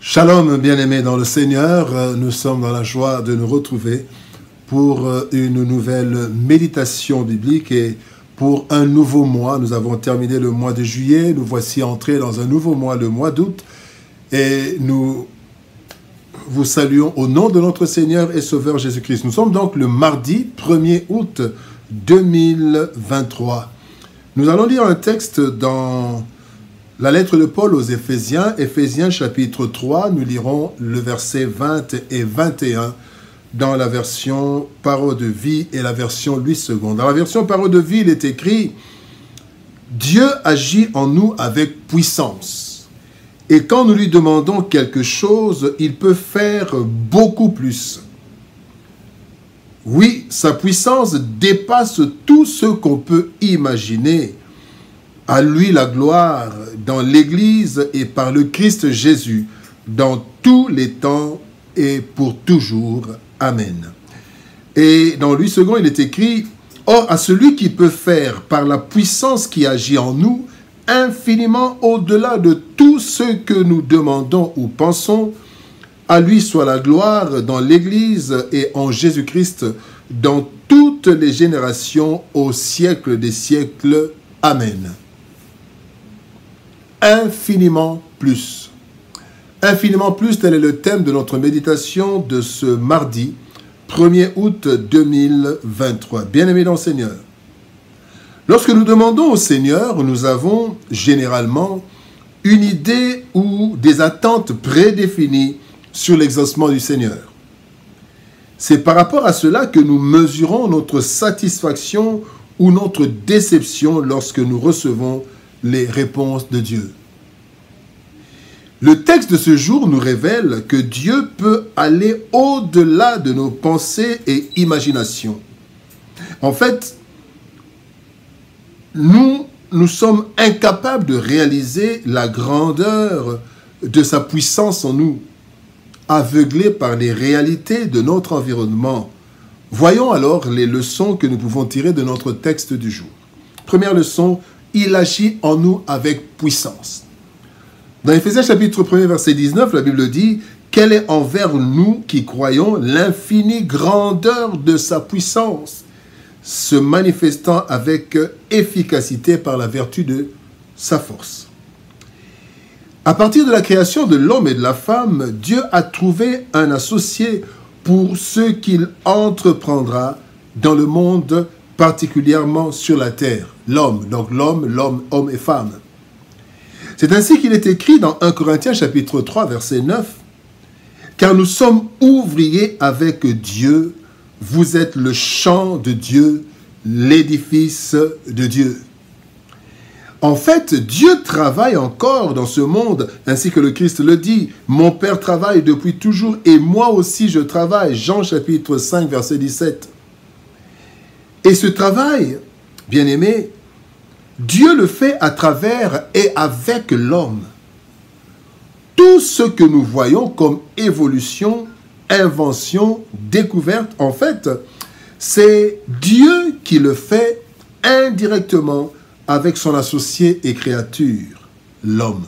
Shalom, bien-aimés dans le Seigneur, nous sommes dans la joie de nous retrouver pour une nouvelle méditation biblique et pour un nouveau mois. Nous avons terminé le mois de juillet, nous voici entrés dans un nouveau mois, le mois d'août, et nous vous saluons au nom de notre Seigneur et Sauveur Jésus-Christ. Nous sommes donc le mardi 1er août 2023. Nous allons lire un texte dans la lettre de Paul aux Éphésiens, Éphésiens chapitre 3, nous lirons le verset 20 et 21 dans la version Parole de vie et la version Louis II. Dans la version Parole de vie, il est écrit « Dieu agit en nous avec puissance, et quand nous lui demandons quelque chose, il peut faire beaucoup plus. Oui, sa puissance dépasse tout ce qu'on peut imaginer. À lui la gloire dans l'Église et par le Christ Jésus, dans tous les temps et pour toujours. Amen. » Et dans Louis II, il est écrit « Or, à celui qui peut faire, par la puissance qui agit en nous, infiniment au-delà de tout ce que nous demandons ou pensons, à lui soit la gloire dans l'Église et en Jésus-Christ, dans toutes les générations, au siècle des siècles. Amen. » Infiniment plus. Infiniment plus, tel est le thème de notre méditation de ce mardi, 1er août 2023. Bien-aimés dans le Seigneur, lorsque nous demandons au Seigneur, nous avons généralement une idée ou des attentes prédéfinies sur l'exaucement du Seigneur. C'est par rapport à cela que nous mesurons notre satisfaction ou notre déception lorsque nous recevons les réponses de Dieu. Le texte de ce jour nous révèle que Dieu peut aller au-delà de nos pensées et imaginations. En fait, nous sommes incapables de réaliser la grandeur de sa puissance en nous, aveuglés par les réalités de notre environnement. Voyons alors les leçons que nous pouvons tirer de notre texte du jour. Première leçon, il agit en nous avec puissance. Dans Éphésiens chapitre 1er verset 19, la Bible dit « Quelle est envers nous qui croyons l'infinie grandeur de sa puissance, se manifestant avec efficacité par la vertu de sa force. » À partir de la création de l'homme et de la femme, Dieu a trouvé un associé pour ce qu'il entreprendra dans le monde, particulièrement sur la terre. L'homme, donc l'homme, homme et femme. C'est ainsi qu'il est écrit dans 1 Corinthiens chapitre 3 verset 9. « Car nous sommes ouvriers avec Dieu, vous êtes le champ de Dieu, l'édifice de Dieu. » En fait, Dieu travaille encore dans ce monde, ainsi que le Christ le dit. « Mon Père travaille depuis toujours et moi aussi je travaille. » Jean chapitre 5 verset 17. Et ce travail, bien-aimé, Dieu le fait à travers et avec l'homme. Tout ce que nous voyons comme évolution, invention, découverte, en fait, c'est Dieu qui le fait indirectement avec son associé et créature, l'homme.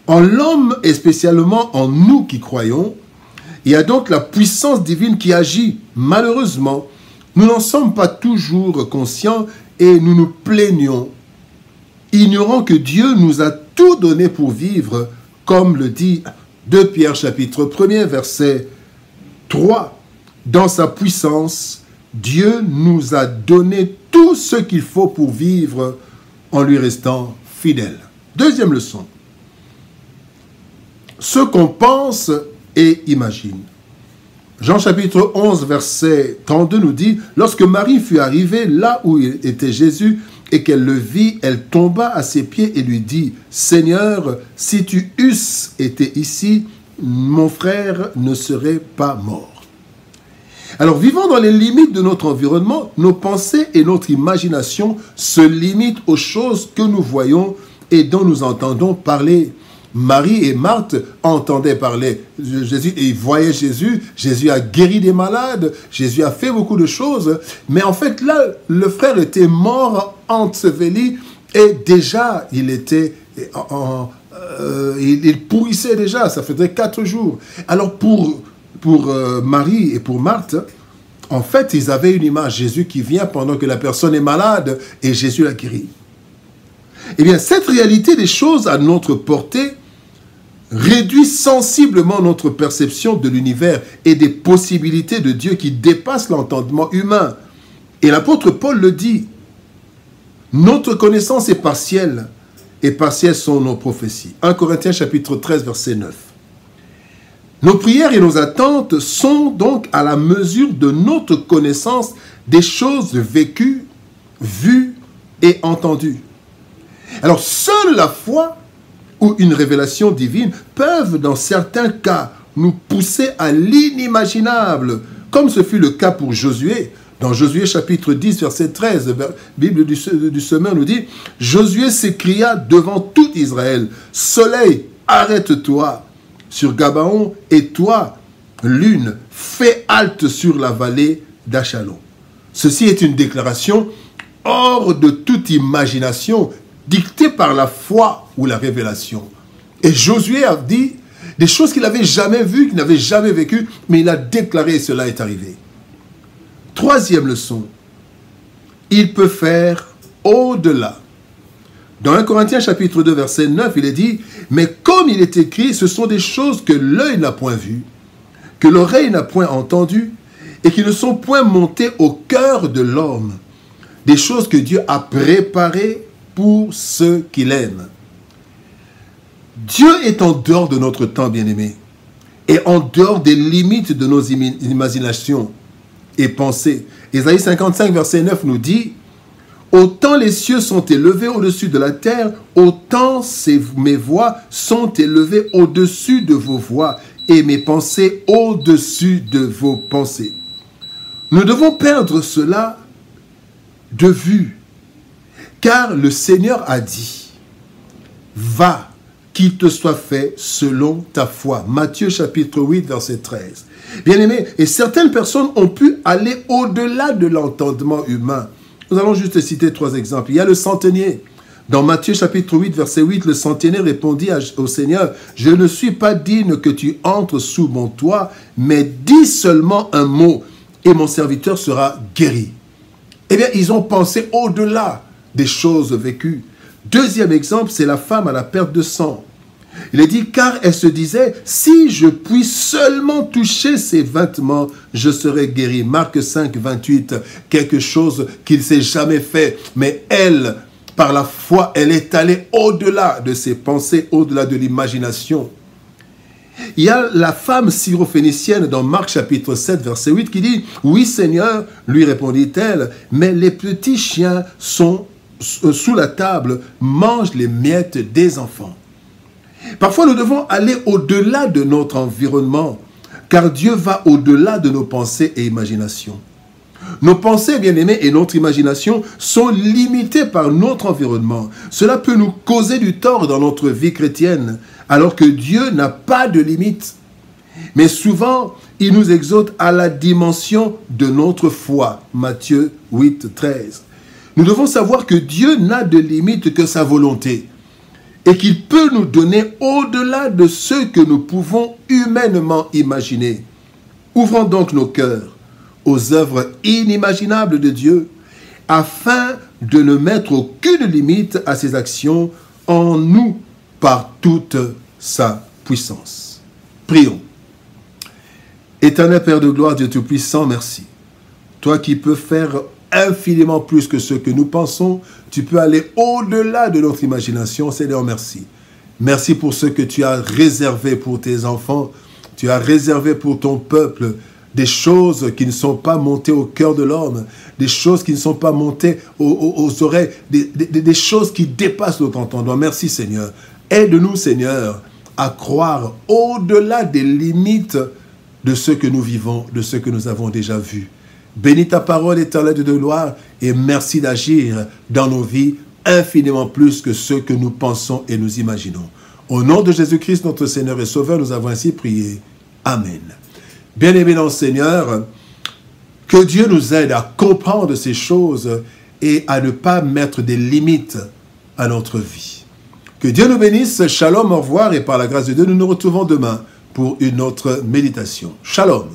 En l'homme et spécialement en nous qui croyons, il y a donc la puissance divine qui agit. Malheureusement, nous n'en sommes pas toujours conscients et nous nous plaignons, ignorant que Dieu nous a tout donné pour vivre, comme le dit 2 Pierre chapitre 1er verset 3. Dans sa puissance, Dieu nous a donné tout ce qu'il faut pour vivre en lui restant fidèle. Deuxième leçon. Ce qu'on pense et imagine. Jean chapitre 11 verset 32 nous dit « Lorsque Marie fut arrivée là où était Jésus et qu'elle le vit, elle tomba à ses pieds et lui dit « Seigneur, si tu eusses été ici, mon frère ne serait pas mort. » Alors, vivant dans les limites de notre environnement, nos pensées et notre imagination se limitent aux choses que nous voyons et dont nous entendons parler. Marie et Marthe entendaient parler de Jésus et ils voyaient Jésus. Jésus a guéri des malades, Jésus a fait beaucoup de choses. Mais en fait, là, le frère était mort, enseveli, et déjà, il était il pourrissait déjà, ça faisait 4 jours. Alors pour Marie et pour Marthe, en fait, ils avaient une image, Jésus qui vient pendant que la personne est malade et Jésus la guérit. Eh bien, cette réalité des choses à notre portée réduit sensiblement notre perception de l'univers et des possibilités de Dieu qui dépassent l'entendement humain. Et l'apôtre Paul le dit, notre connaissance est partielle, et partielles sont nos prophéties. 1 Corinthiens chapitre 13, verset 9. Nos prières et nos attentes sont donc à la mesure de notre connaissance des choses vécues, vues et entendues. Alors, seule la foi ou une révélation divine peuvent, dans certains cas, nous pousser à l'inimaginable, comme ce fut le cas pour Josué. Dans Josué chapitre 10, verset 13, la Bible du Semeur nous dit « Josué s'écria devant tout Israël, « Soleil, arrête-toi sur Gabaon, et toi, lune, fais halte sur la vallée d'Achalon. » Ceci est une déclaration hors de toute imagination, dictée par la foi ou la révélation. Et Josué a dit des choses qu'il n'avait jamais vues, qu'il n'avait jamais vécues, mais il a déclaré et cela est arrivé. Troisième leçon, il peut faire au-delà. Dans 1 Corinthiens chapitre 2 verset 9, il est dit « Mais comme il est écrit, ce sont des choses que l'œil n'a point vues, que l'oreille n'a point entendues, et qui ne sont point montées au cœur de l'homme, des choses que Dieu a préparées pour ceux qu'il aime. » Dieu est en dehors de notre temps, bien-aimé, et en dehors des limites de nos imaginations et pensées. Ésaïe 55, verset 9 nous dit « Autant les cieux sont élevés au-dessus de la terre, autant mes voix sont élevées au-dessus de vos voix, et mes pensées au-dessus de vos pensées. » Nous devons perdre cela de vue, car le Seigneur a dit « Va, qu'il te soit fait selon ta foi. » Matthieu chapitre 8, verset 13. Bien-aimés, et certaines personnes ont pu aller au-delà de l'entendement humain. Nous allons juste citer 3 exemples. Il y a le centenier. Dans Matthieu chapitre 8, verset 8, le centenier répondit au Seigneur, « Je ne suis pas digne que tu entres sous mon toit, mais dis seulement un mot, et mon serviteur sera guéri. » Eh bien, ils ont pensé au-delà des choses vécues. Deuxième exemple, c'est la femme à la perte de sang. Il est dit, car elle se disait, si je puis seulement toucher ses vêtements, je serai guéri. Marc 5, 28, quelque chose qu'il ne s'est jamais fait. Mais elle, par la foi, elle est allée au-delà de ses pensées, au-delà de l'imagination. Il y a la femme syrophénicienne dans Marc chapitre 7, verset 8, qui dit, oui Seigneur, lui répondit-elle, mais les petits chiens sont sous la table, mangent les miettes des enfants. Parfois, nous devons aller au-delà de notre environnement, car Dieu va au-delà de nos pensées et imaginations. Nos pensées, bien-aimés, et notre imagination sont limitées par notre environnement. Cela peut nous causer du tort dans notre vie chrétienne, alors que Dieu n'a pas de limite. Mais souvent, il nous exhorte à la dimension de notre foi. Matthieu 8, 13. Nous devons savoir que Dieu n'a de limite que sa volonté et qu'il peut nous donner au-delà de ce que nous pouvons humainement imaginer. Ouvrons donc nos cœurs aux œuvres inimaginables de Dieu afin de ne mettre aucune limite à ses actions en nous par toute sa puissance. Prions. Éternel Père de gloire, Dieu Tout-Puissant, merci. Toi qui peux faire infiniment plus que ce que nous pensons, tu peux aller au-delà de notre imagination. Seigneur, merci. Merci pour ce que tu as réservé pour tes enfants. Tu as réservé pour ton peuple des choses qui ne sont pas montées au cœur de l'homme, des choses qui ne sont pas montées aux oreilles, des choses qui dépassent notre entendement. Merci Seigneur. Aide-nous Seigneur à croire au-delà des limites de ce que nous vivons, de ce que nous avons déjà vu. Bénis ta parole éternelle de gloire et merci d'agir dans nos vies infiniment plus que ce que nous pensons et nous imaginons. Au nom de Jésus-Christ, notre Seigneur et Sauveur, nous avons ainsi prié. Amen. Bien-aimés dans le Seigneur, que Dieu nous aide à comprendre ces choses et à ne pas mettre des limites à notre vie. Que Dieu nous bénisse. Shalom, au revoir. Et par la grâce de Dieu, nous nous retrouvons demain pour une autre méditation. Shalom.